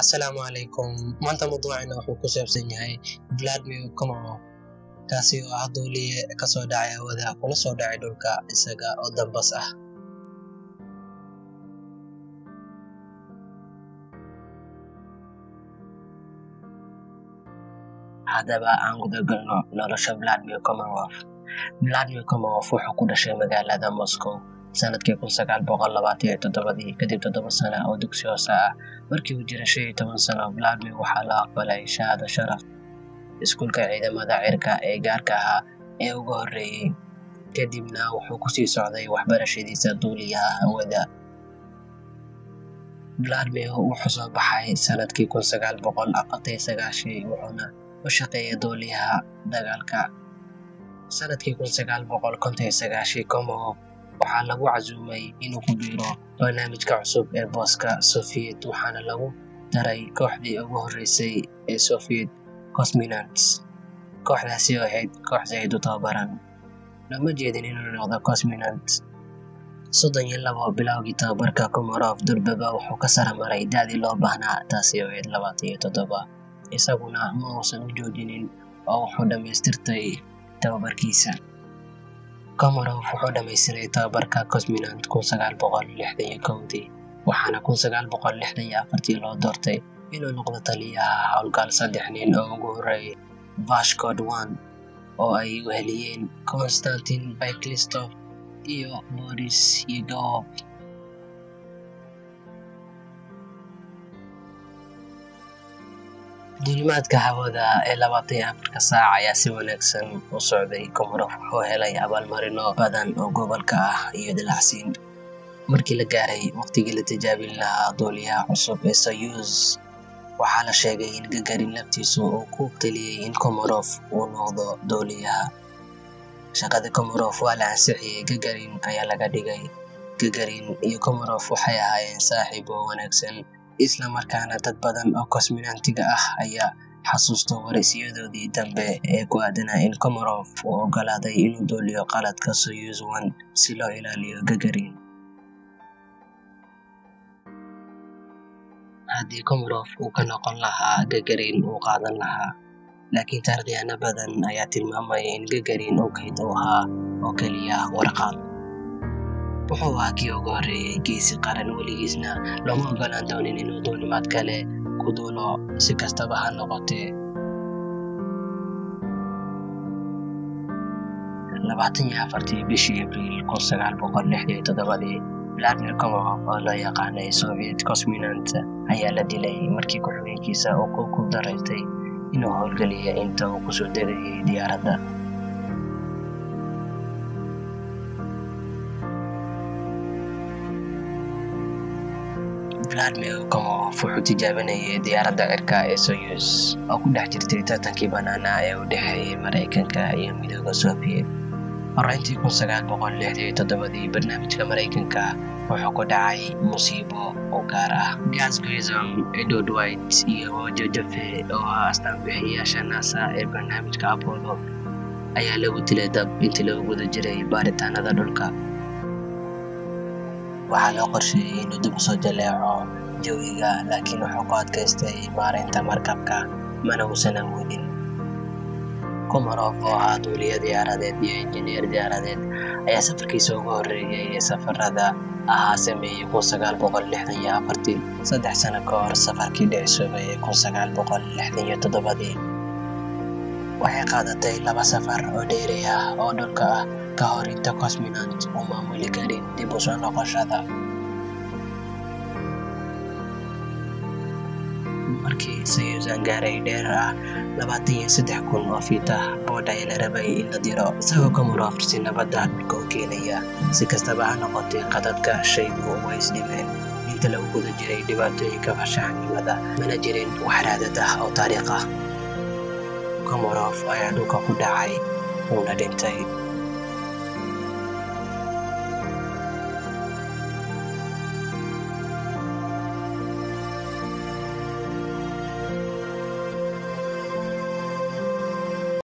Asalaamu calaykum. Maanta mawduucina wuxuu ku saabsan yahay Vladimir Komarov, kaasi oo ah duuliye ka soo dhacay hawada kuna soo dhacay dhulka isaga oo dambas ah. Haddaba aan guda galno nolosha Vladimir Komarov. Vladimir Komarov wuxuu ku dhashay magaalada Moscow sanadkii 1927 kadib 7 sano oo dugsi hoose ah. Markii uu jiray 15 sano, Vladimir waxaa la aqbalay shahaado sharaf iskuulka ciidamada cirka ee gaarka ah ee ugu horreeyay. Kadibna wuxuu ku sii socday waxbarashadiisa duuliyaha hawada. Vladimir wuxuu soo baxay sanadkii 1994 wuxuuna u shaqeeyay duuliyaha dagaalka. Sanadkii 1959 Komarov waxaa lagu casuumay inuu ku biiro barnaamijka cusub ee booska Soviet, waxaana lagu daray kooxdii ugu horreysay ee Soviet Cosmonauts. Kooxdaasi oo ahayd koox zaid u tababaran. Lama jeedin inuu noqdo cosmonaut. 32 bilowgii tababarka Komarov durbaba wuxuu ka sara maray da'dii loo baahnaa, taasi oo ahayd 27. Isaguna ma uusan u joojinin oo wuxuu dhammaystirtay tababarkiisa. Komarov wuxuu dhammaystiray tababarka cosmonaut 1961, waxaana 1964 loo doortay inuu noqdo taliyaha howlgal 3 nin oo ugu horreeyay Vashkod 1 oo ay weheliyeen Konstantin Baklistov iyo Boris Yegorov. Duulimaadka hawada ee 24 saac ayaa si wanaagsan u socday. Komarov wuxuu helay abaalmarino badan oo gobolka ah iyo dalacsiin. Markii la gaaray waqtigii la tijaabin lahaa duuliyaha cusub ee Soyuz, waxaa la sheegay in Gagarin laftiisu uu ku taliyay in Komarov uu noqdo duuliyaha. Shaqada Komarov waa la ansixiyay, Gagarin ayaa laga dhigay. Gagarin iyo Komarov waxay ahaayeen saaxiibo wanaagsan, isla markaana dad badan oo cosmonautiga ah ayaa xasuusta waraysiyadoodii dambe ee ku aadanaa in Komarov uu oggolaaday inuu duuliyo qaladka Soyuz 1 si loo ilaaliyo Gagarin. Haddii Komarov uu ka noqon lahaa, Gagarin uu qaadan lahaa. Laakiin taariikhyahanno badan ayaa tilmaamaya in Gagarin uu kayd u ahaa oo keliya warqad. Wuxuu ahaa kii ugu horreeyay geesi qaran, weligiisna looma oggolaan doonin inuu duulimaad kale ku duulo. Si kastaba ha noqotee, 24 bishii Abriil 1967, Vladimir Komarov oo loo yaqaanay Soviet Cosmonaut ayaa la dilay markii ku-xigeenkiisa uu ku guuldareystay inuu howlgeliyo inta uu kusoo degayay diyaaradda. Vladimir Komarov wuxuu tijaabinayay diyaaradda cirka ee Soyuz oo ku dhex jirtay tartankii bannaana ee u dhexeeyay Maraykanka iyo Midowga Soviet. Horrayntii 1967, barnaamijka Maraykanka wuxuu ku dhacay musiibo u gaar ah. Gus Grissom, Edward White iyo Roger Jeffrey oo ah astaan-bixiyaasha NASA ee barnaamijka Apollo ayaa lagu dilay dab intii lagu guda jiray baaritaanada dhulka. Waxaa loo qorsheeyay inuu dib u soo jaleeco jawiga, laakiin wuxuu ku adkaystay maareynta markabka, mana uusan awoodin. Komarov oo ahaa duuliye diyaaradeed iyo injineer diyaaradeed ayaa safarkiisa ugu horreeyay ee safarada ahaa sameeyay 1964, 3 sano ka hor safarkii dhicisoobay ee 1967. Waxay qaadatay 2 safar oo dheeri ah oo dhulka ah ka hor inta cosmonaut uu maamuli karin dib u soo noqoshada. Markii Soyuz gaaray dheer ah 23,000 oo fiit ah, boodh ayaa la rabay in la diro, isagoo Komarov si nabadda dhulka u keenaya. Si kastaba ha noqotee, qadadka shaygu way isdhimeen inta lagu guda jiray dhibaatooyinka farshaxanimada, mana jirin wax raadad ah oo taariikh ah. Komarov ayaa dhulka ku dhacay, wuuna dhintay.